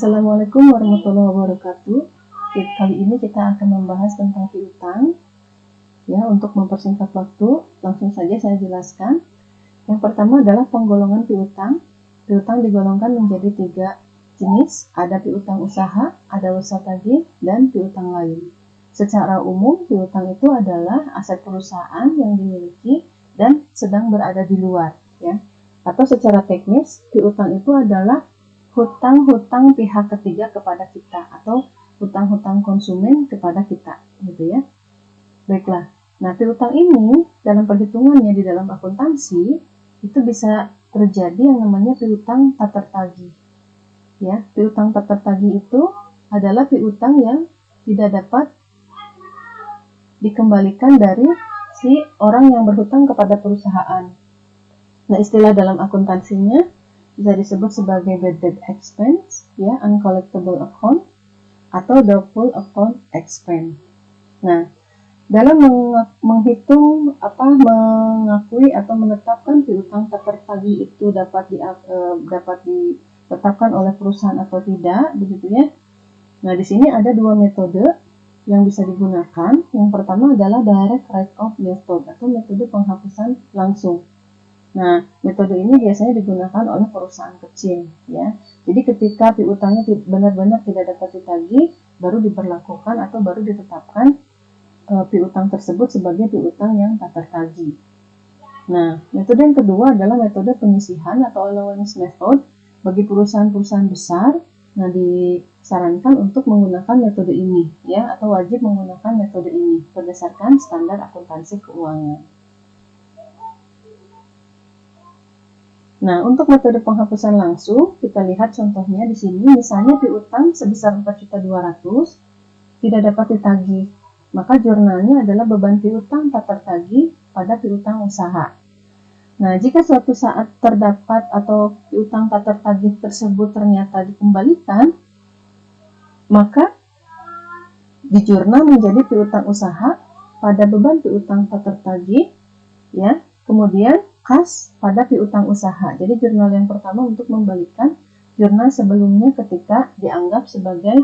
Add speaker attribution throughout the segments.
Speaker 1: Assalamualaikum warahmatullahi wabarakatuh. Kali ini kita akan membahas tentang piutang. Ya, untuk mempersingkat waktu, langsung saja saya jelaskan. Yang pertama adalah penggolongan piutang. Piutang digolongkan menjadi 3 jenis, ada piutang usaha, ada usaha tagih, dan piutang lain. Secara umum, piutang itu adalah aset perusahaan yang dimiliki dan sedang berada di luar, ya. Atau secara teknis, piutang itu adalah hutang-hutang pihak ketiga kepada kita atau hutang-hutang konsumen kepada kita, gitu ya. Baiklah. Nah, piutang ini dalam perhitungannya di dalam akuntansi itu bisa terjadi yang namanya piutang tak tertagih. Ya, piutang tak tertagih itu adalah piutang yang tidak dapat dikembalikan dari si orang yang berhutang kepada perusahaan. Nah, istilah dalam akuntansinya bisa disebut sebagai bad debt expense, ya, uncollectible account, atau doubtful account expense. Nah, dalam menghitung mengakui atau menetapkan piutang tak tertagih itu dapat ditetapkan oleh perusahaan atau tidak, begitu ya. Nah, di sini ada 2 metode yang bisa digunakan. Yang pertama adalah direct write-off method atau metode penghapusan langsung. Nah, metode ini biasanya digunakan oleh perusahaan kecil, ya. Jadi ketika piutangnya benar-benar tidak dapat ditagih, baru diberlakukan atau baru ditetapkan piutang tersebut sebagai piutang yang tak tertagih. Nah, metode yang kedua adalah metode penyisihan atau allowance method bagi perusahaan-perusahaan besar. Nah, disarankan untuk menggunakan metode ini, ya, atau wajib menggunakan metode ini berdasarkan standar akuntansi keuangan. Nah, untuk metode penghapusan langsung, kita lihat contohnya di sini. Misalnya piutang sebesar 4.200.000 tidak dapat ditagih, maka jurnalnya adalah beban piutang tak tertagih pada piutang usaha. Nah, jika suatu saat terdapat atau piutang tak tertagih tersebut ternyata dikembalikan, maka di jurnal menjadi piutang usaha pada beban piutang tak tertagih, ya. Kemudian kas pada piutang usaha. Jadi jurnal yang pertama untuk membalikan jurnal sebelumnya ketika dianggap sebagai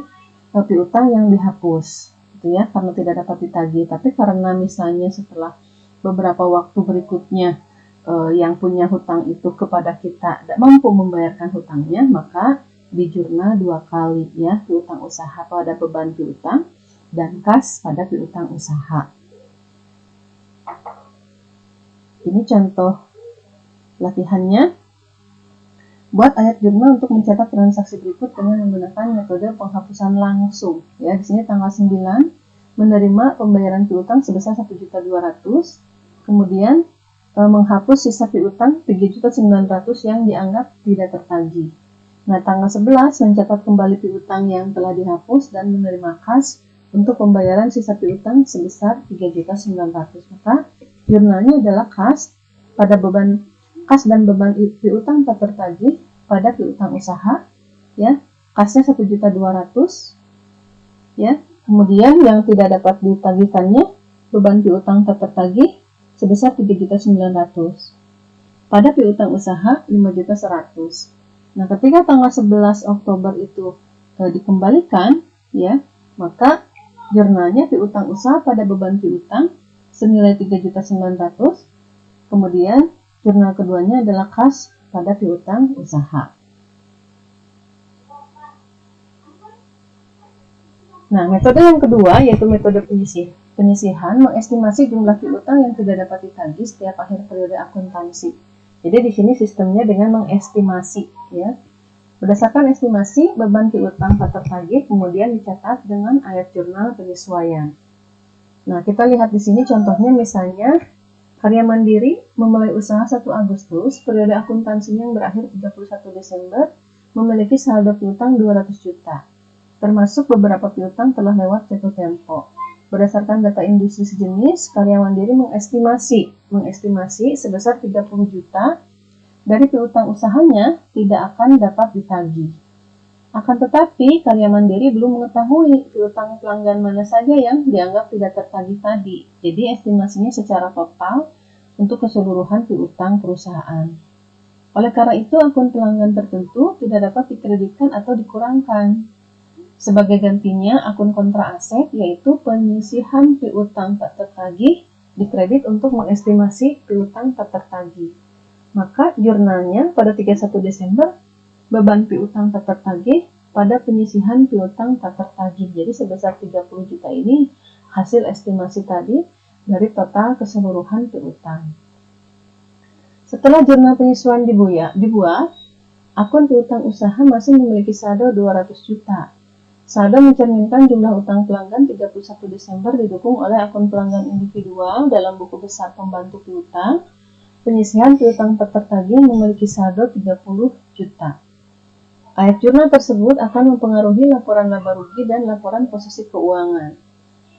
Speaker 1: piutang yang dihapus, gitu ya, karena tidak dapat ditagih. Tapi karena misalnya setelah beberapa waktu berikutnya yang punya hutang itu kepada kita tidak mampu membayarkan hutangnya, maka di jurnal 2 kali, ya, piutang usaha pada beban piutang dan kas pada piutang usaha. Ini contoh latihannya. Buat ayat jurnal untuk mencatat transaksi berikut dengan menggunakan metode penghapusan langsung. Ya, di sini tanggal 9 menerima pembayaran piutang sebesar 1.200.000, kemudian menghapus sisa piutang 3.900.000 yang dianggap tidak tertagih. Nah, tanggal 11 mencatat kembali piutang yang telah dihapus dan menerima kas untuk pembayaran sisa piutang sebesar 3.900.000. Maka jurnalnya adalah kas pada beban kas dan beban piutang tak tertagih pada piutang usaha, ya. Kasnya 1.200.000, ya. Kemudian yang tidak dapat ditagihkannya beban piutang tak tertagih sebesar 3.900.000. Pada piutang usaha 5.100.000. Nah, ketika tanggal 11 Oktober itu dikembalikan, ya, maka jurnalnya piutang usaha pada beban piutang senilai 3.900.000. Kemudian jurnal keduanya adalah kas pada piutang usaha. Nah, metode yang kedua yaitu metode penyisihan mengestimasi jumlah piutang yang tidak dapat ditagih setiap akhir periode akuntansi. Jadi di sini sistemnya dengan mengestimasi, ya. Berdasarkan estimasi beban piutang tak tertagih kemudian dicatat dengan ayat jurnal penyesuaian. Nah, kita lihat di sini contohnya, misalnya Karya Mandiri memulai usaha 1 Agustus, periode akuntansinya yang berakhir 31 Desember, memiliki saldo piutang 200 juta. Termasuk beberapa piutang telah lewat jatuh tempo. Berdasarkan data industri sejenis, Karya Mandiri mengestimasi sebesar 30 juta dari piutang usahanya tidak akan dapat ditagih. Akan tetapi, Karya Mandiri belum mengetahui piutang pelanggan mana saja yang dianggap tidak tertagih tadi. Jadi, estimasinya secara total untuk keseluruhan piutang perusahaan. Oleh karena itu, akun pelanggan tertentu tidak dapat dikreditkan atau dikurangkan. Sebagai gantinya, akun kontra aset, yaitu penyisihan piutang tak tertagih, dikredit untuk mengestimasi piutang tak tertagih. Maka jurnalnya pada 31 Desember, beban piutang tak tertagih pada penyisihan piutang tak tertagih. Jadi sebesar 30 juta ini hasil estimasi tadi dari total keseluruhan piutang. Setelah jurnal penyesuaian dibuat, akun piutang usaha masih memiliki saldo 200 juta. Saldo mencerminkan jumlah utang pelanggan 31 Desember didukung oleh akun pelanggan individual dalam buku besar pembantu piutang. Penyisihan piutang tak tertagih memiliki saldo 30 juta. Ayat jurnal tersebut akan mempengaruhi laporan laba rugi dan laporan posisi keuangan.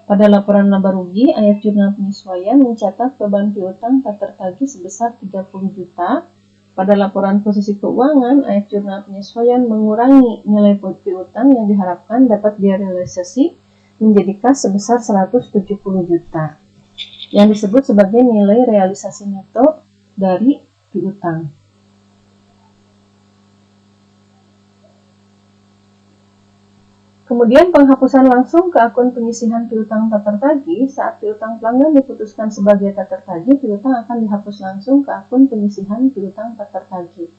Speaker 1: Pada laporan laba rugi, ayat jurnal penyesuaian mencatat beban piutang tak tertagih sebesar 30 juta. Pada laporan posisi keuangan, ayat jurnal penyesuaian mengurangi nilai piutang yang diharapkan dapat direalisasi menjadi kas sebesar 170 juta, yang disebut sebagai nilai realisasi neto dari piutang. Kemudian penghapusan langsung ke akun penyisihan piutang tak tertagih. Saat piutang pelanggan diputuskan sebagai tak tertagih, piutang akan dihapus langsung ke akun penyisihan piutang tak tertagih.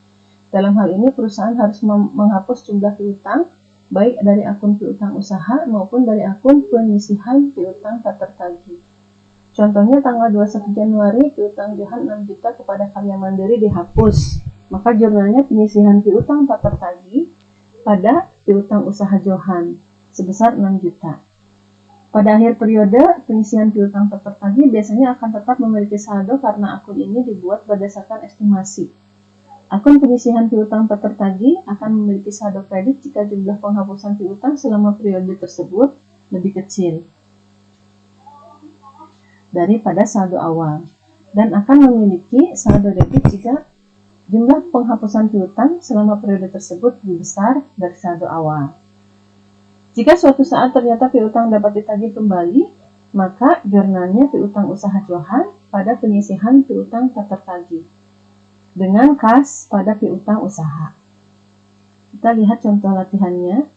Speaker 1: Dalam hal ini, perusahaan harus menghapus jumlah piutang baik dari akun piutang usaha maupun dari akun penyisihan piutang tak tertagih. Contohnya tanggal 21 Januari, piutang Johan 6 juta kepada Karya Mandiri dihapus. Maka jurnalnya penyisihan piutang tak tertagih pada piutang usaha Johan sebesar 6 juta. Pada akhir periode, penyisihan piutang tak tertagih biasanya akan tetap memiliki saldo karena akun ini dibuat berdasarkan estimasi. Akun penyisihan piutang tak tertagih akan memiliki saldo kredit jika jumlah penghapusan piutang selama periode tersebut lebih kecil daripada saldo awal, dan akan memiliki saldo debit jika jumlah penghapusan piutang selama periode tersebut lebih besar dari saldo awal. Jika suatu saat ternyata piutang dapat ditagih kembali, maka jurnalnya piutang usaha Johan pada penyisihan piutang tak tertagih dengan kas pada piutang usaha. Kita lihat contoh latihannya.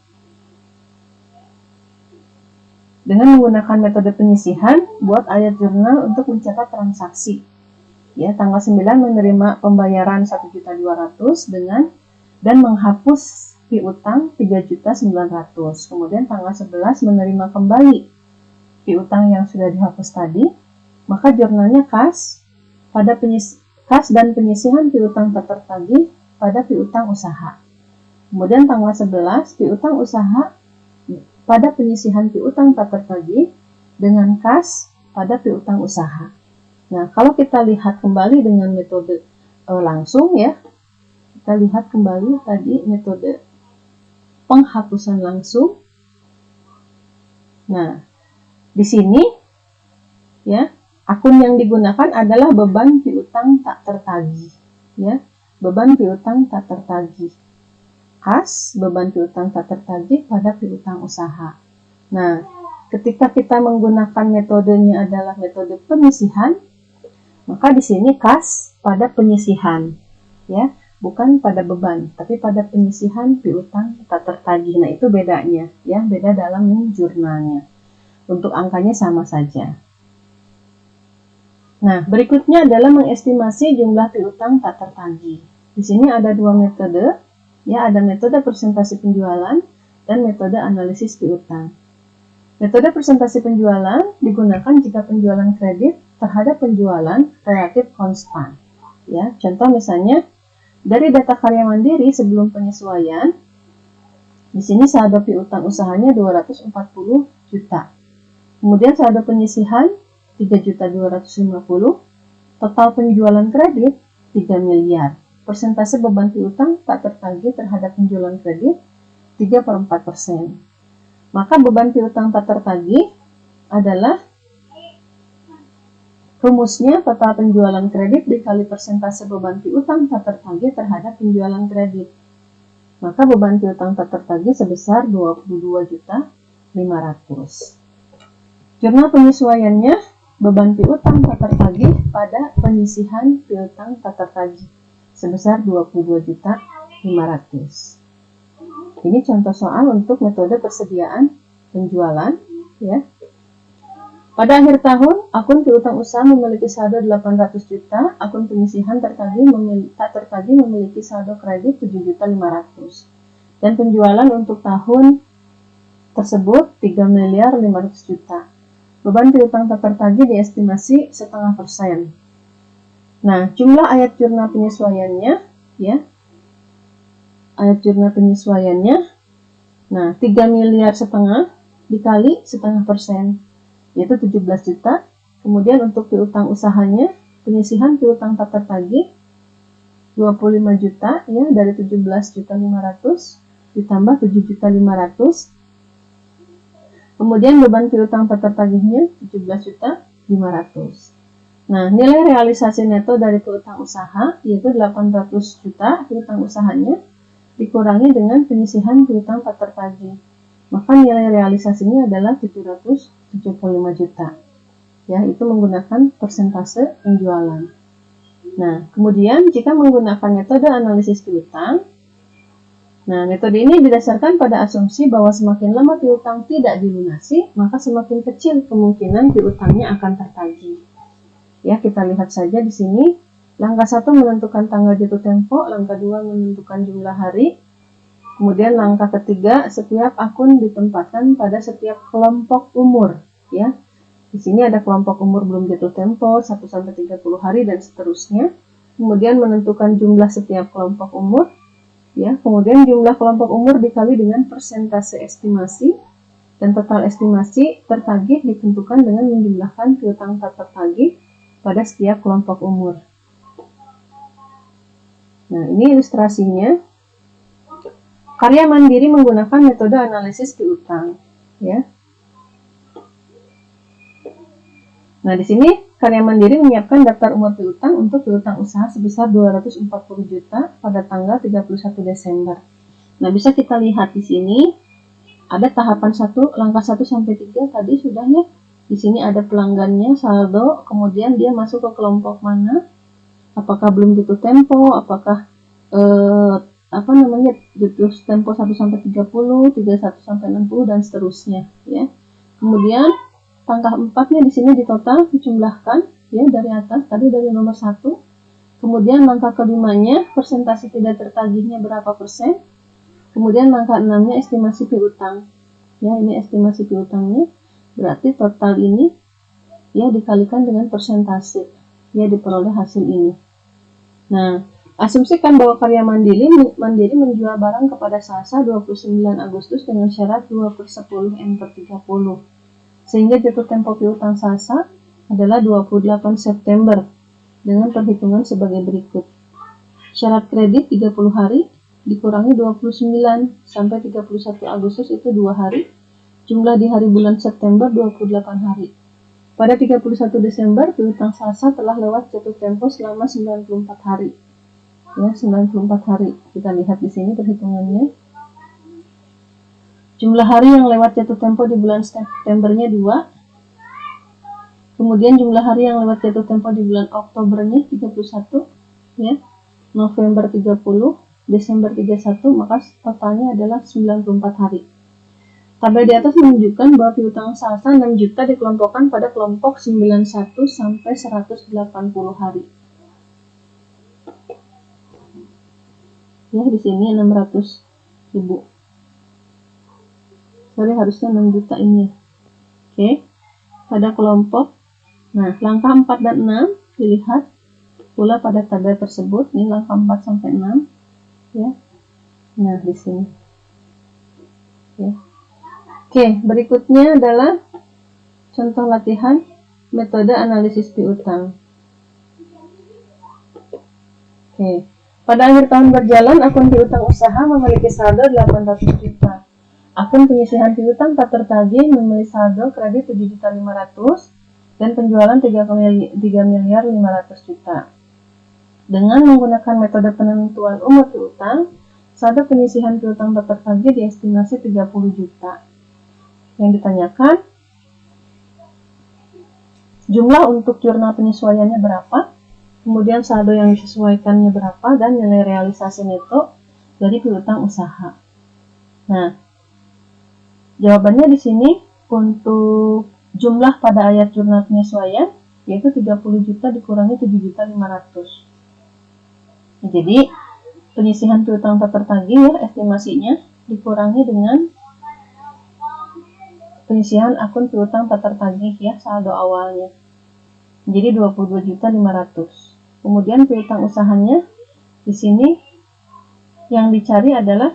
Speaker 1: Dengan menggunakan metode penyisihan, buat ayat jurnal untuk mencatat transaksi. Ya, tanggal 9 menerima pembayaran 1.200.000 dengan dan menghapus piutang 3.900.000. Kemudian tanggal 11 menerima kembali piutang yang sudah dihapus tadi, maka jurnalnya kas dan penyisihan piutang tak tertagih pada piutang usaha. Kemudian tanggal 11 piutang usaha pada penyisihan piutang tak tertagih dengan kas pada piutang usaha. Nah, kalau kita lihat kembali dengan metode langsung ya, kita lihat kembali tadi metode penghapusan langsung. Nah, di sini ya, akun yang digunakan adalah beban piutang tak tertagih. Ya, beban piutang tak tertagih. Kas beban piutang tak tertagih pada piutang usaha. Nah, ketika kita menggunakan metodenya adalah metode penyisihan, maka di sini kas pada penyisihan, ya, bukan pada beban, tapi pada penyisihan piutang tak tertagih. Nah, itu bedanya, ya, beda dalam jurnalnya. Untuk angkanya sama saja. Nah, berikutnya adalah mengestimasi jumlah piutang tak tertagih. Di sini ada dua metode, ya, ada metode presentasi penjualan dan metode analisis piutang. Metode presentasi penjualan digunakan jika penjualan kredit terhadap penjualan relatif konstan. Ya, contoh misalnya dari data Karya Mandiri sebelum penyesuaian, di sini saldo piutang usahanya 240 juta. Kemudian saldo penyisihan 3.250, total penjualan kredit 3 miliar. Persentase beban piutang tak tertagih terhadap penjualan kredit 3/4%. Maka beban piutang tak tertagih adalah rumusnya total penjualan kredit dikali persentase beban piutang tak tertagih terhadap penjualan kredit. Maka beban piutang tak tertagih sebesar 22.500.000. Jurnal penyesuaiannya beban piutang tak tertagih pada penyisihan piutang tak tertagih. sebesar 22.500.000. Ini contoh soal untuk metode persediaan penjualan, ya. Pada akhir tahun, akun piutang usaha memiliki saldo 800 juta, akun penyisihan tak tertagih memiliki saldo kredit 7.500.000. Dan penjualan untuk tahun tersebut 3.500.000.000. Beban piutang tak tertagih diestimasi 0,5%. Nah, jumlah ayat jurnal penyesuaiannya, ya. Ayat jurnal penyesuaiannya, nah 3,5 miliar dikali 0,5%, yaitu 17 juta. Kemudian untuk piutang usahanya, penyisihan piutang tak tertagih 25 juta, ya, dari 17.500.000 ditambah 7.500.000. Kemudian beban piutang tak tertagihnya 17.500.000. Nah, nilai realisasi neto dari piutang usaha yaitu 800 juta piutang usahanya dikurangi dengan penyisihan piutang tak tertagih. Maka nilai realisasinya adalah 775 juta. Ya, itu menggunakan persentase penjualan. Nah, kemudian jika menggunakan metode analisis piutang, nah, metode ini didasarkan pada asumsi bahwa semakin lama piutang tidak dilunasi, maka semakin kecil kemungkinan piutangnya akan tertagih. Ya, kita lihat saja di sini. Langkah 1 menentukan tanggal jatuh tempo, langkah 2 menentukan jumlah hari. Kemudian langkah ketiga, setiap akun ditempatkan pada setiap kelompok umur, ya. Di sini ada kelompok umur belum jatuh tempo, 1 sampai 30 hari dan seterusnya. Kemudian menentukan jumlah setiap kelompok umur, ya. Kemudian jumlah kelompok umur dikali dengan persentase estimasi, dan total estimasi tertagih ditentukan dengan menjumlahkan piutang tak tertagih pada setiap kelompok umur. Nah, ini ilustrasinya. Karya mandiri menggunakan metode analisis piutang, ya. Nah, di sini karya mandiri menyiapkan daftar umur piutang untuk piutang usaha sebesar 240 juta pada tanggal 31 Desember. Nah, bisa kita lihat di sini ada tahapan 1, langkah 1 sampai 3 tadi sudah, ya. Di sini ada pelanggannya, saldo, kemudian dia masuk ke kelompok mana, apakah belum jatuh tempo, apakah jatuh tempo 1 sampai 30, 31 sampai 60 dan seterusnya, ya. Kemudian langkah 4-nya di sini ditotal dijumlahkan, ya, dari atas tadi dari nomor 1. Kemudian langkah ke-5-nya persentase tidak tertagihnya berapa persen. Kemudian langkah 6-nya estimasi piutang. Ya, ini estimasi piutangnya. Berarti total ini, ya, dikalikan dengan persentase, ya, diperoleh hasil ini. Nah, asumsikan bahwa karya mandiri menjual barang kepada Salsa 29 Agustus dengan syarat 2/10 N/30. Sehingga jatuh tempo piutang Salsa adalah 28 September dengan perhitungan sebagai berikut. Syarat kredit 30 hari dikurangi 29 sampai 31 Agustus itu 2 hari. Jumlah di hari bulan September 28 hari. Pada 31 Desember, piutang Salsa telah lewat jatuh tempo selama 94 hari. Ya, 94 hari. Kita lihat di sini perhitungannya. Jumlah hari yang lewat jatuh tempo di bulan Septembernya 2. Kemudian jumlah hari yang lewat jatuh tempo di bulan Oktobernya 31, ya. November 30, Desember 31, maka totalnya adalah 94 hari. Tabel di atas menunjukkan bahwa piutang Salsa 6 juta dikelompokkan pada kelompok 91 sampai 180 hari. Ya, di sini 600.000. Sorry, harusnya 6 juta ini. Oke. Pada kelompok. Nah, langkah 4 dan 6 dilihat pula pada tabel tersebut. Ini langkah 4 sampai 6. Ya. Nah, di sini. Ya. Oke, berikutnya adalah contoh latihan metode analisis piutang. Oke. Pada akhir tahun berjalan, akun piutang usaha memiliki saldo 800 juta. Akun penyisihan piutang tak tertagih memiliki saldo kredit 7.500.000 dan penjualan 3.500.000 juta. Dengan menggunakan metode penentuan umur piutang, saldo penyisihan piutang tak tertagih diestimasi 30 juta. Yang ditanyakan, jumlah untuk jurnal penyesuaiannya berapa? kemudian saldo yang disesuaikannya berapa, dan nilai realisasi neto dari piutang usaha. Nah, jawabannya di sini untuk jumlah pada ayat jurnal penyesuaian yaitu 30 juta dikurangi 7.500.000. Jadi penyisihan piutang tak tertagih ya estimasinya dikurangi dengan penyisihan akun piutang tak tertagih ya saldo awalnya. Jadi 22.500.000. Kemudian piutang usahanya di sini yang dicari adalah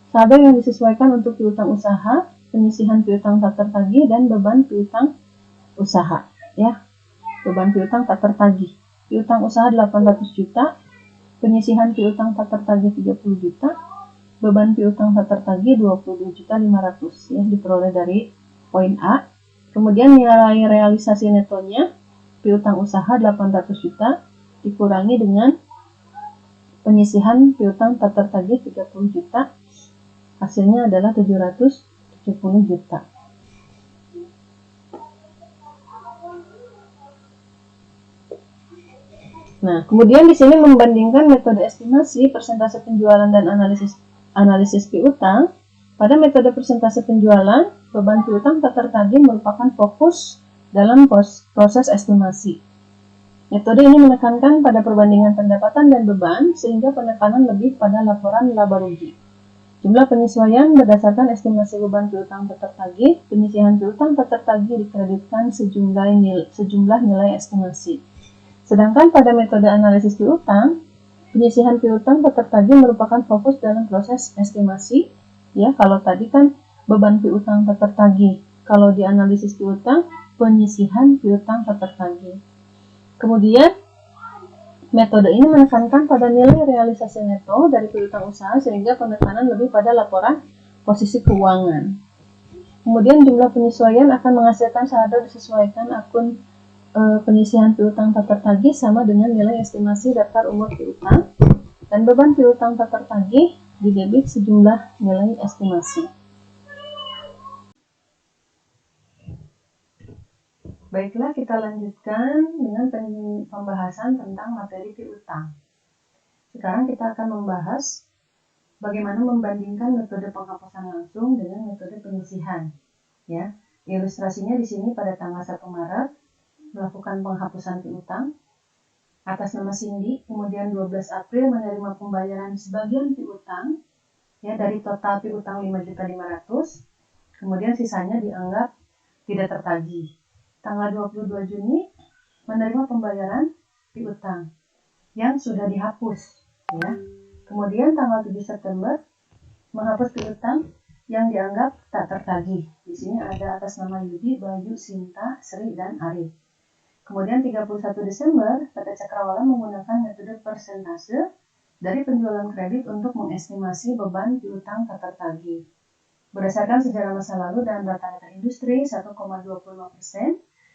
Speaker 1: saldo yang disesuaikan untuk piutang usaha, penyisihan piutang tak tertagih, dan beban piutang usaha ya. Beban piutang tak tertagih. Piutang usaha 800 juta, penyisihan piutang tak tertagih 30 juta, beban piutang tak tertagih 22.500.000 ya, diperoleh dari poin A. Kemudian nilai realisasi netonya piutang usaha 800 juta dikurangi dengan penyisihan piutang tak tertagih 30 juta, hasilnya adalah 770 juta. Nah, kemudian di sini membandingkan metode estimasi, persentase penjualan, dan analisis piutang. Pada metode persentase penjualan, beban piutang tak tertagih merupakan fokus dalam proses estimasi. Metode ini menekankan pada perbandingan pendapatan dan beban, sehingga penekanan lebih pada laporan laba rugi. Jumlah penyesuaian berdasarkan estimasi beban piutang tak tertagih, penyisihan piutang tak tertagih dikreditkan sejumlah nilai estimasi. Sedangkan pada metode analisis piutang, penyisihan piutang tak tertagih merupakan fokus dalam proses estimasi. Ya, kalau tadi kan beban piutang tak tertagih. Kalau di analisis piutang, penyisihan piutang tak tertagih. Kemudian, metode ini menekankan pada nilai realisasi neto dari piutang usaha sehingga penekanan lebih pada laporan posisi keuangan. Kemudian jumlah penyesuaian akan menghasilkan saldo disesuaikan akun penyisihan piutang tak tertagih sama dengan nilai estimasi daftar umur piutang, dan beban piutang tak tertagih didebit sejumlah nilai estimasi. Baiklah, kita lanjutkan dengan pembahasan tentang materi piutang. Sekarang kita akan membahas bagaimana membandingkan metode penghapusan langsung dengan metode penyisihan. Ya, ilustrasinya di sini pada tanggal 1 Maret melakukan penghapusan piutang atas nama Cindy, kemudian 12 April menerima pembayaran sebagian piutang ya dari total piutang 5.500.000, kemudian sisanya dianggap tidak tertagih. Tanggal 22 Juni menerima pembayaran piutang yang sudah dihapus ya. Kemudian tanggal 7 September menghapus piutang yang dianggap tak tertagih. Di sini ada atas nama Yudi, Bayu, Sinta, Sri, dan Arif. Kemudian 31 Desember, PT Cakrawala menggunakan metode persentase dari penjualan kredit untuk mengestimasi beban piutang tak tertagih. Berdasarkan sejarah masa lalu dan rata-rata industri, 1,25%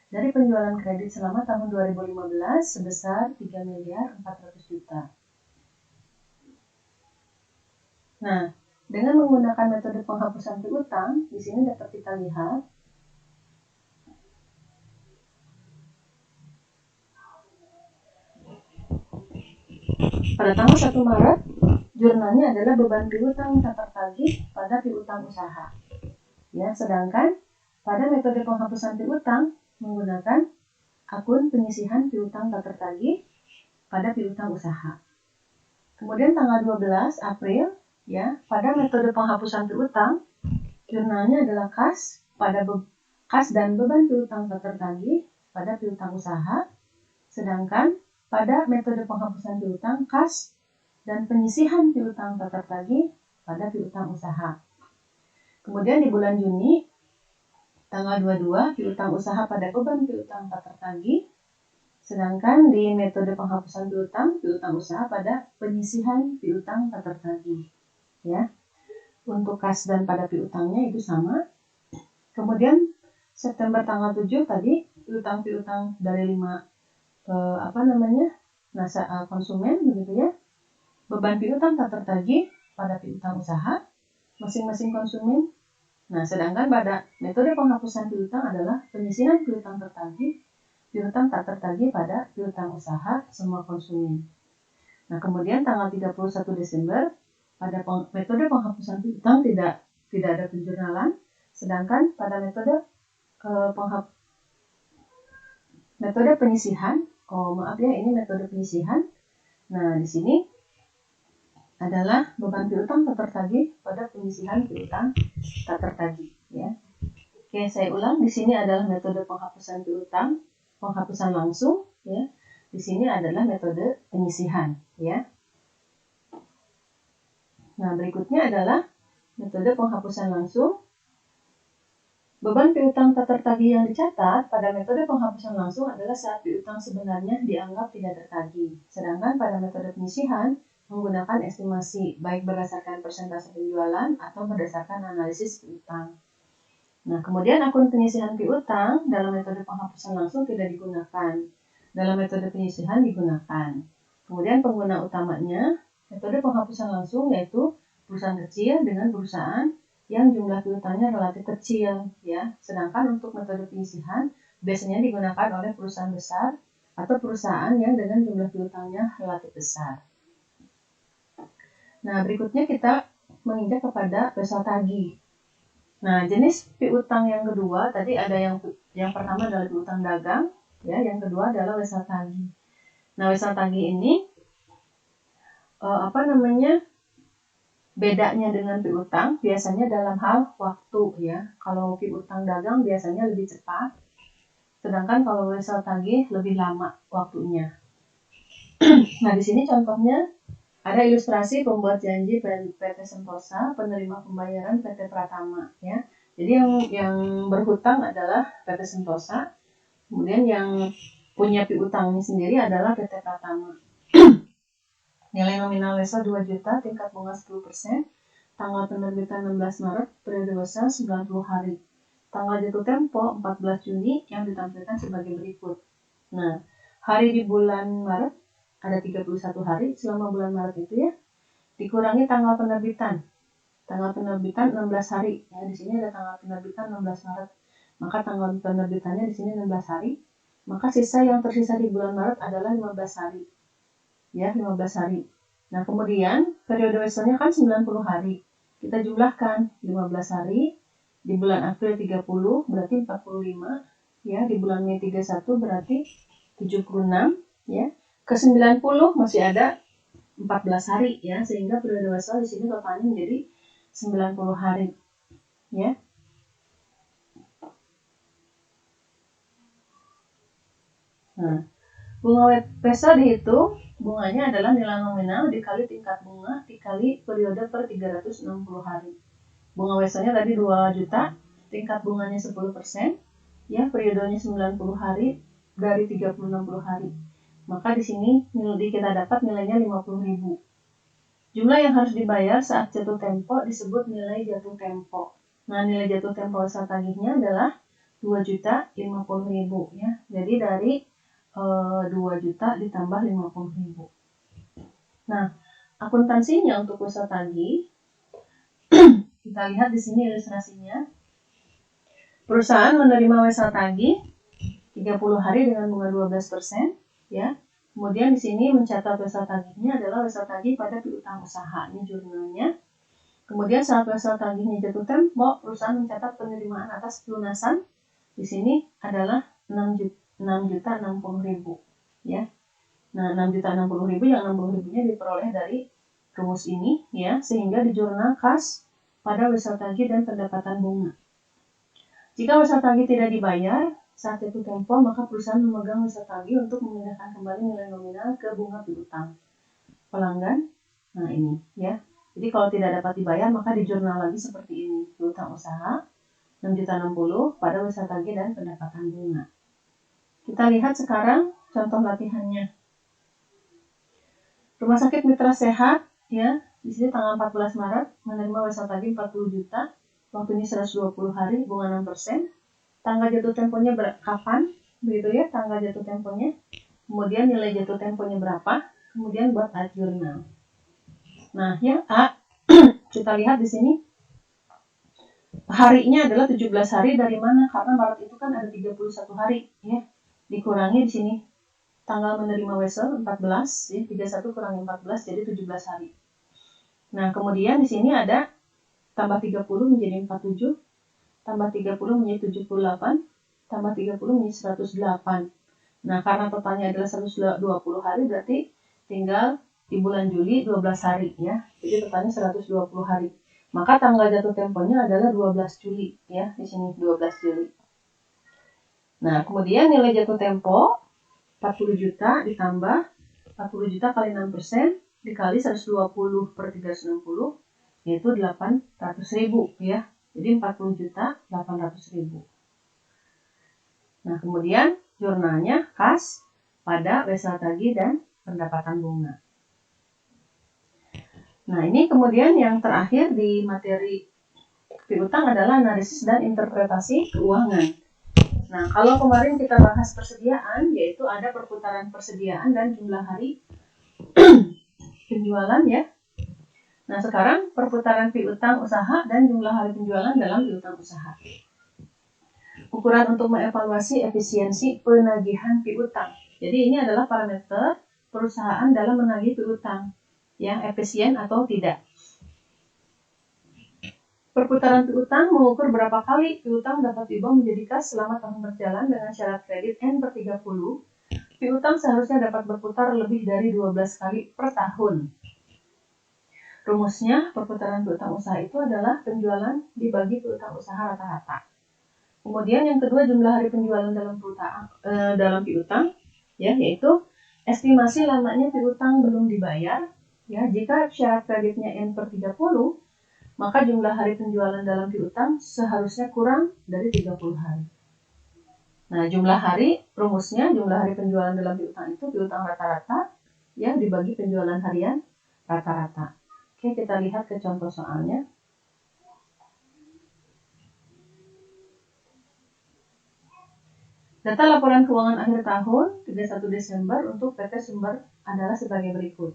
Speaker 1: dari penjualan kredit selama tahun 2015 sebesar 3.400.000.000. Nah, dengan menggunakan metode penghapusan piutang, di sini dapat kita lihat pada tanggal 1 Maret, jurnalnya adalah beban piutang tak tertagih pada piutang usaha. Ya, sedangkan pada metode penghapusan piutang menggunakan akun penyisihan piutang tak tertagih pada piutang usaha. Kemudian tanggal 12 April, ya, pada metode penghapusan piutang, jurnalnya adalah kas dan beban piutang tak tertagih pada piutang usaha, sedangkan pada metode penghapusan piutang, kas dan penyisihan piutang tak tertagih pada piutang usaha. Kemudian di bulan Juni, tanggal 22, piutang usaha pada beban piutang tak tertagih, sedangkan di metode penghapusan piutang usaha pada penyisihan piutang tak tertagih. Ya, untuk kas dan pada piutangnya itu sama. Kemudian September tanggal 7 tadi piutang dari 5 konsumen begitu ya. Beban piutang tak tertagih pada piutang usaha masing-masing konsumen. Nah, sedangkan pada metode penghapusan piutang adalah penyisihan piutang tertagih piutang tak tertagih pada piutang usaha semua konsumen. Nah, kemudian tanggal 31 Desember pada metode penghapusan piutang tidak ada penjurnalan, sedangkan pada metode penyisihan, ini metode penyisihan. Nah, di sini adalah beban piutang tak tertagih pada penyisihan piutang tak tertagih, ya. Oke, saya ulang, di sini adalah metode penghapusan piutang, penghapusan langsung, ya. Di sini adalah metode penyisihan, ya. Nah, berikutnya adalah metode penghapusan langsung. Beban piutang tak tertagih yang dicatat pada metode penghapusan langsung adalah saat piutang sebenarnya dianggap tidak tertagih. Sedangkan pada metode penyisihan menggunakan estimasi baik berdasarkan persentase penjualan atau berdasarkan analisis piutang. Nah, kemudian akun penyisihan piutang dalam metode penghapusan langsung tidak digunakan. Dalam metode penyisihan digunakan. Kemudian pengguna utamanya metode penghapusan langsung yaitu perusahaan kecil dengan perusahaan yang jumlah piutangnya relatif kecil, ya. Sedangkan untuk metode penyisihan biasanya digunakan oleh perusahaan besar atau perusahaan yang dengan jumlah piutangnya relatif besar. Nah, berikutnya kita menginjak kepada wesel tagih. Nah, jenis piutang yang kedua tadi ada yang pertama adalah piutang dagang, ya, yang kedua adalah wesel tagih. Nah, wesel tagih ini bedanya dengan piutang biasanya dalam hal waktu, ya. Kalau piutang dagang biasanya lebih cepat, sedangkan kalau wesel tagih lebih lama waktunya. Nah, di sini contohnya ada ilustrasi pembuat janji PT Sentosa, penerima pembayaran PT Pratama, ya. Jadi yang berhutang adalah PT Sentosa, kemudian yang punya piutangnya sendiri adalah PT Pratama. Nilai nominal wesel 2 juta, tingkat bunga 10%, tanggal penerbitan 16 Maret, periode wesel 90 hari. Tanggal jatuh tempo 14 Juni yang ditampilkan sebagai berikut. Nah, hari di bulan Maret ada 31 hari selama bulan Maret itu, ya. Dikurangi tanggal penerbitan. Tanggal penerbitan 16 hari. Ya, di sini ada tanggal penerbitan 16 Maret. Maka tanggal penerbitannya di sini 16 hari. Maka sisa yang tersisa di bulan Maret adalah 15 hari. Ya, 15 hari. Nah, kemudian periode weselnya kan 90 hari. Kita jumlahkan 15 hari, di bulan April 30 berarti 45, ya, di bulan Mei 31 berarti 76, ya. Ke 90 masih ada 14 hari, ya, sehingga periode wesel di sini totalnya menjadi 90 hari, ya. Nah, bunga wesel dihitung, bunganya adalah nilai nominal dikali tingkat bunga dikali periode per 360 hari. Bunga weselnya tadi 2 juta, tingkat bunganya 10%, ya, periodenya 90 hari dari 360 hari. Maka di sini kita dapat nilainya 50.000. Jumlah yang harus dibayar saat jatuh tempo disebut nilai jatuh tempo. Nah, nilai jatuh tempo wesel tagihnya adalah 2.050.000, ya. Jadi dari 2 juta ditambah 50.000. Nah, akuntansinya untuk wesel tagih kita lihat di sini ilustrasinya. Perusahaan menerima wesel tagih 30 hari dengan bunga 12%, ya. Kemudian di sini mencatat wesel tagihnya adalah wesel tagih pada piutang usaha, ini jurnalnya. Kemudian saat wesel tagihnya jatuh tempo, perusahaan mencatat penerimaan atas pelunasan di sini adalah 6.060.000, ya. Nah, 6.060.000 yang 60.000-nya diperoleh dari rumus ini, ya, sehingga di jurnal kas pada wesel tagih dan pendapatan bunga. Jika wesel tagih tidak dibayar saat jatuh tempo, maka perusahaan memegang wesel tagih untuk memindahkan kembali nilai nominal ke bunga piutang pelanggan. Nah, ini, ya. Jadi kalau tidak dapat dibayar maka di jurnal lagi seperti ini. Piutang usaha 6.060 pada wesel tagih dan pendapatan bunga. Kita lihat sekarang contoh latihannya. Rumah sakit Mitra Sehat, ya, di sini tanggal 14 Maret menerima wesel tagih 40 juta, waktunya 120 hari, bunga 6%. Tanggal jatuh temponya kapan? Begitu, ya, tanggal jatuh temponya. Kemudian nilai jatuh temponya berapa? Kemudian buat ayat jurnal. Nah, yang A kita lihat di sini harinya adalah 17 hari. Dari mana? Karena Maret itu kan ada 31 hari, ya. dikurangi di sini tanggal menerima wesel 14 ya, 31 kurangi 14 jadi 17 hari. Nah, kemudian di sini ada tambah 30 menjadi 47, tambah 30 menjadi 78, tambah 30 menjadi 108. Nah, karena totalnya adalah 120 hari, berarti tinggal di bulan Juli 12 hari ya. Jadi totalnya 120 hari. Maka tanggal jatuh temponya adalah 12 Juli ya, di sini 12 Juli. Nah, kemudian nilai jatuh tempo 40 juta ditambah 40 juta kali 6% dikali 120 per 360 yaitu 800.000 ya. Jadi 40 juta 800.000. Nah, kemudian jurnalnya kas pada wesel tagih dan pendapatan bunga. Nah, ini kemudian yang terakhir di materi piutang adalah analisis dan interpretasi keuangan. Nah, kalau kemarin kita bahas persediaan, yaitu ada perputaran persediaan dan jumlah hari penjualan ya. Nah, sekarang perputaran piutang usaha dan jumlah hari penjualan dalam piutang usaha. Ukuran untuk mengevaluasi efisiensi penagihan piutang. Jadi ini adalah parameter perusahaan dalam menagih piutang yang efisien atau tidak. Perputaran piutang mengukur berapa kali piutang dapat diubah menjadi kas selama tahun berjalan dengan syarat kredit N/30. Piutang seharusnya dapat berputar lebih dari 12 kali per tahun. Rumusnya, perputaran piutang usaha itu adalah penjualan dibagi piutang usaha rata-rata. Kemudian yang kedua jumlah hari penjualan dalam piutang ya, yaitu estimasi lamanya piutang belum dibayar ya. Jika syarat kreditnya N/30, maka jumlah hari penjualan dalam piutang seharusnya kurang dari 30 hari. Nah, jumlah hari rumusnya jumlah hari penjualan dalam piutang itu piutang rata-rata ya dibagi penjualan harian rata-rata. Oke, kita lihat ke contoh soalnya. Data laporan keuangan akhir tahun 31 Desember untuk PT Sumber adalah sebagai berikut.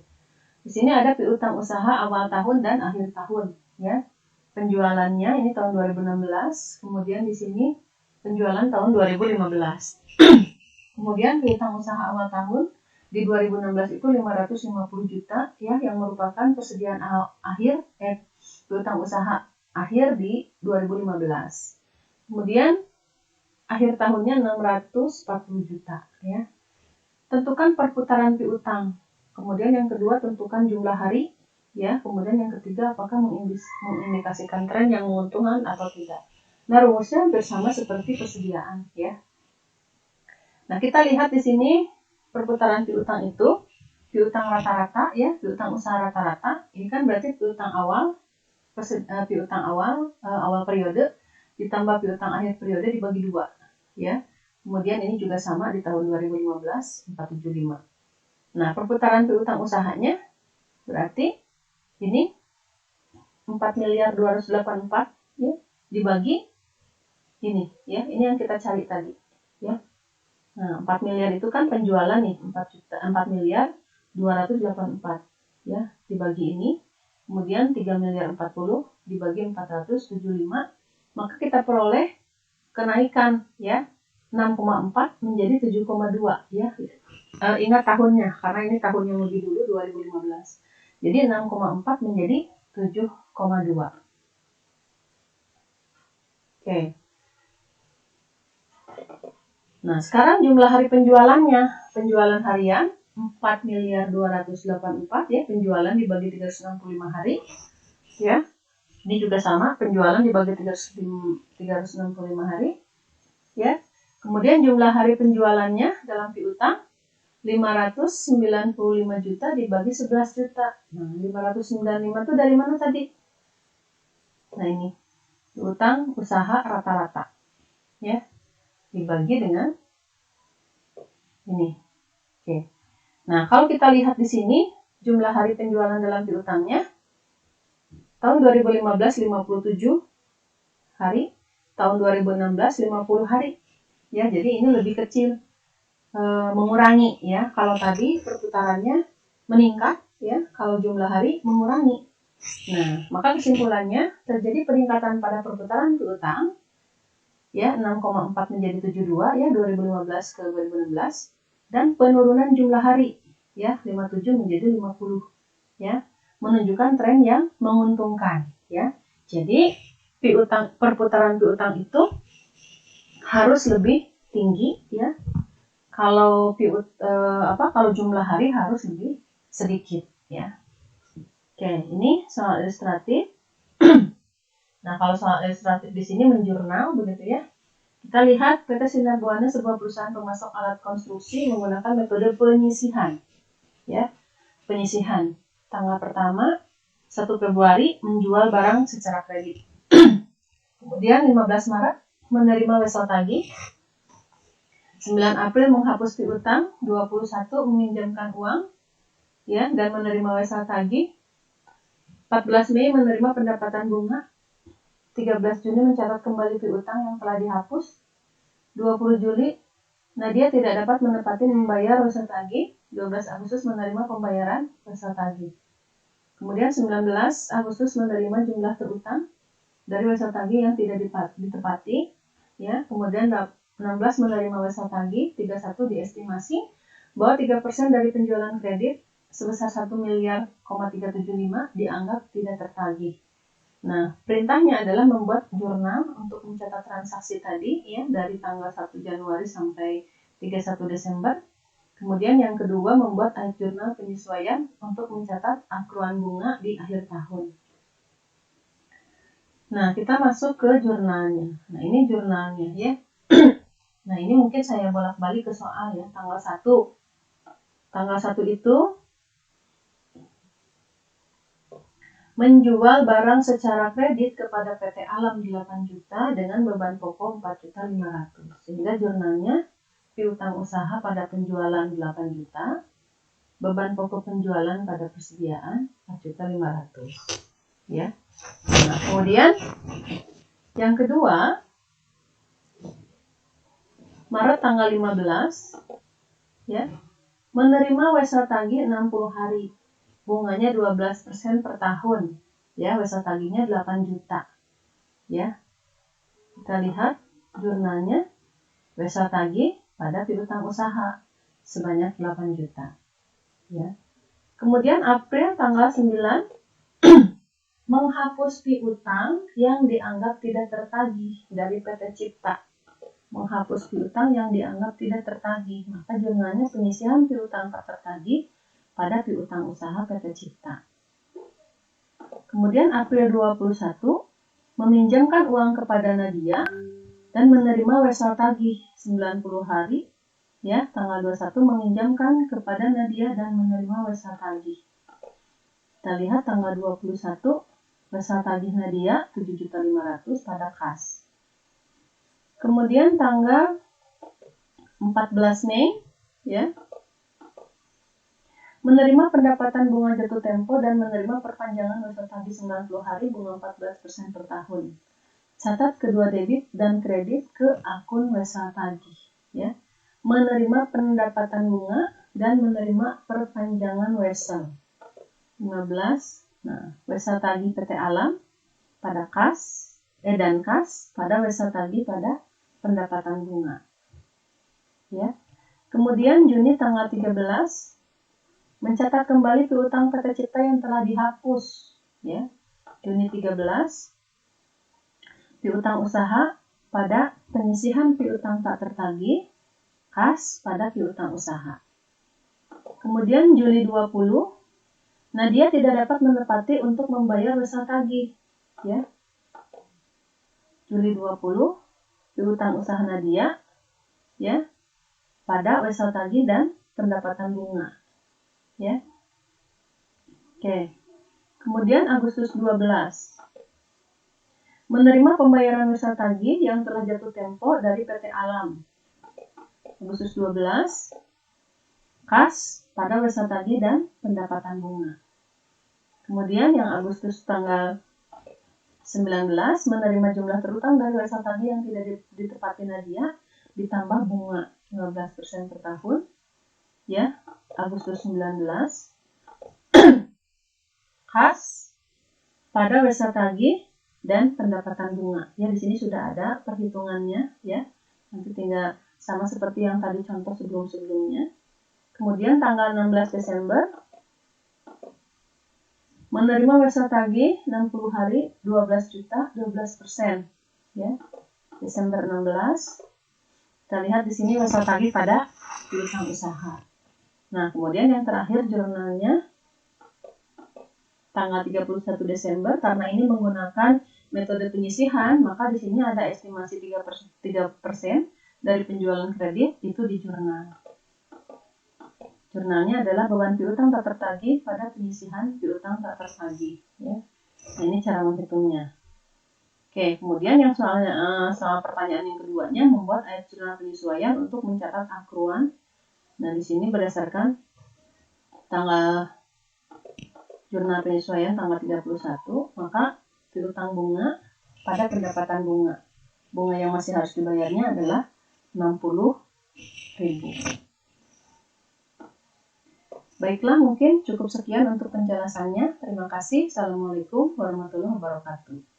Speaker 1: Di sini ada piutang usaha awal tahun dan akhir tahun ya. Penjualannya ini tahun 2016, kemudian di sini penjualan tahun 2015. Kemudian piutang usaha awal tahun di 2016 itu 550 juta ya, yang merupakan persediaan akhir piutang usaha akhir di 2015. Kemudian akhir tahunnya 640 juta ya. Tentukan perputaran piutang. Kemudian yang kedua tentukan jumlah hari ya. Kemudian yang ketiga apakah mengindikasikan tren yang menguntungkan atau tidak. Nah, rumusnya hampir sama seperti persediaan ya. Nah, kita lihat di sini perputaran piutang itu piutang rata-rata ya, piutang usaha rata-rata. Ini kan berarti piutang awal awal periode ditambah piutang akhir periode dibagi 2 ya. Kemudian ini juga sama di tahun 2015 475. Nah, perputaran piutang usahanya berarti ini 4.284 ya dibagi ini ya. Ini yang kita cari tadi ya. Nah, 4 miliar itu kan penjualan nih, 4.284 ya dibagi ini. Kemudian 3.040 dibagi 475, maka kita peroleh kenaikan ya 6,4 menjadi 7,2 ya. Ingat tahunnya karena ini tahun yang lebih dulu 2015. Jadi 6,4 menjadi 7,2. Oke. Nah, sekarang jumlah hari penjualannya. Penjualan harian 4.284 ya, penjualan dibagi 365 hari ya. Ini juga sama, penjualan dibagi 365 hari ya. Kemudian jumlah hari penjualannya dalam piutang 595 juta dibagi 11 juta. Nah, 595 itu dari mana tadi? Nah, ini piutang usaha rata-rata ya, dibagi dengan ini. Oke. Nah, kalau kita lihat di sini jumlah hari penjualan dalam piutangnya tahun 2015 57 hari, tahun 2016 50 hari. Ya, jadi ini lebih kecil, mengurangi ya. Kalau tadi perputarannya meningkat ya, kalau jumlah hari mengurangi. Nah, maka kesimpulannya terjadi peningkatan pada perputaran piutang ya 6,4 menjadi 72 ya 2015 ke 2016, dan penurunan jumlah hari ya 57 menjadi 50 ya, menunjukkan tren yang menguntungkan ya. Jadi perputaran piutang itu harus lebih tinggi ya. Kalau kalau jumlah hari harus lebih sedikit ya. Oke, ini soal ilustratif. Nah, kalau soal ilustratif di sini menjurnal begitu ya. Kita lihat PT Sinar Buana, sebuah perusahaan pemasok alat konstruksi, menggunakan metode penyisihan. Ya, penyisihan. Tanggal pertama 1 Februari menjual barang secara kredit. Kemudian 15 Maret menerima wesel tagih. 9 April menghapus piutang, 21 meminjamkan uang ya dan menerima wesel tagih. 14 Mei menerima pendapatan bunga. 13 Juni mencatat kembali piutang yang telah dihapus. 20 Juli Nadia tidak dapat menepati membayar wesel tagih. 12 Agustus menerima pembayaran wesel tagih. Kemudian 19 Agustus menerima jumlah terutang dari wesel tagih yang tidak ditepati ya. Kemudian 16 menerima wesel tagih. 31 diestimasi bahwa 3% dari penjualan kredit sebesar 1 miliar 375 dianggap tidak tertagih. Nah, perintahnya adalah membuat jurnal untuk mencatat transaksi tadi ya dari tanggal 1 Januari sampai 31 Desember. Kemudian yang kedua membuat jurnal penyesuaian untuk mencatat akruan bunga di akhir tahun. Nah, kita masuk ke jurnalnya. Nah, ini jurnalnya ya. Nah, ini mungkin saya bolak-balik ke soal ya. Tanggal 1 itu menjual barang secara kredit kepada PT Alam 8 juta dengan beban pokok 4.500.000. Sehingga jurnalnya piutang usaha pada penjualan 8 juta, beban pokok penjualan pada persediaan 4.500.000. Ya. Nah, kemudian yang kedua, Maret tanggal 15 ya, menerima wesel tagih 60 hari. Bunganya 12% per tahun. Ya, wesel tagihnya 8 juta. Ya. Kita lihat jurnalnya wesel tagih pada piutang usaha sebanyak 8 juta. Ya. Kemudian April tanggal 9 menghapus piutang yang dianggap tidak tertagih dari PT Cipta. Menghapus piutang yang dianggap tidak tertagih. Maka jurnalnya penyisihan piutang tak tertagih pada piutang usaha PT Cipta. Kemudian April 21 meminjamkan uang kepada Nadia dan menerima wesel tagih 90 hari ya, tanggal 21 meminjamkan kepada Nadia dan menerima wesel tagih. Kita lihat tanggal 21 wesel tagih Nadia 7.500.000 pada kas. Kemudian tanggal 14 Mei ya, menerima pendapatan bunga jatuh tempo dan menerima perpanjangan wesel tagih 90 hari bunga 14% per tahun. Catat kedua debit dan kredit ke akun wesel tagih ya. Menerima pendapatan bunga dan menerima perpanjangan wesel 15. Nah, wesel tagih PT Alam pada kas dan kas pada wesel tagih pada pendapatan bunga. Ya. Kemudian Juni tanggal 13 mencatat kembali piutang PT Cipta yang telah dihapus ya. Juni 13 piutang usaha pada penyisihan piutang tak tertagih, kas pada piutang usaha. Kemudian Juli 20 Nadia tidak dapat menepati untuk membayar wesel tagih ya. Juli 20 piutang usaha Nadia ya pada wesel tagih dan pendapatan bunga. Ya. Oke. Kemudian Agustus 12 menerima pembayaran wesel tagih yang telah jatuh tempo dari PT Alam. Agustus 12 kas pada wesel tagih dan pendapatan bunga. Kemudian yang Agustus tanggal 19 menerima jumlah terutang dari wesel tagih yang tidak ditepati Nadia ditambah bunga 15% per tahun. Ya, Agustus 19 kas pada wesel tagih dan pendapatan bunga. Ya, di sini sudah ada perhitungannya ya. Nanti tinggal sama seperti yang tadi contoh sebelum-sebelumnya. Kemudian tanggal 16 Desember menerima wesa tagih 60 hari 12 juta 12% ya. Desember 16. Kita lihat di sini wesa tagih pada piutang usaha. Nah, kemudian yang terakhir jurnalnya tanggal 31 Desember, karena ini menggunakan metode penyisihan, maka di sini ada estimasi 3% dari penjualan kredit itu di jurnal. Jurnalnya adalah beban piutang tak tertagih pada penyisihan piutang tak tertagih. Ya. Nah, ini cara menghitungnya. Oke, kemudian yang soal pertanyaan yang keduanya, membuat ayat jurnal penyesuaian untuk mencatat akruan. Nah, di sini berdasarkan tanggal jurnal penyesuaian tanggal 31, maka piutang bunga pada pendapatan bunga. Bunga yang masih harus dibayarnya adalah 60.000. Baiklah, mungkin cukup sekian untuk penjelasannya. Terima kasih. Assalamualaikum warahmatullahi wabarakatuh.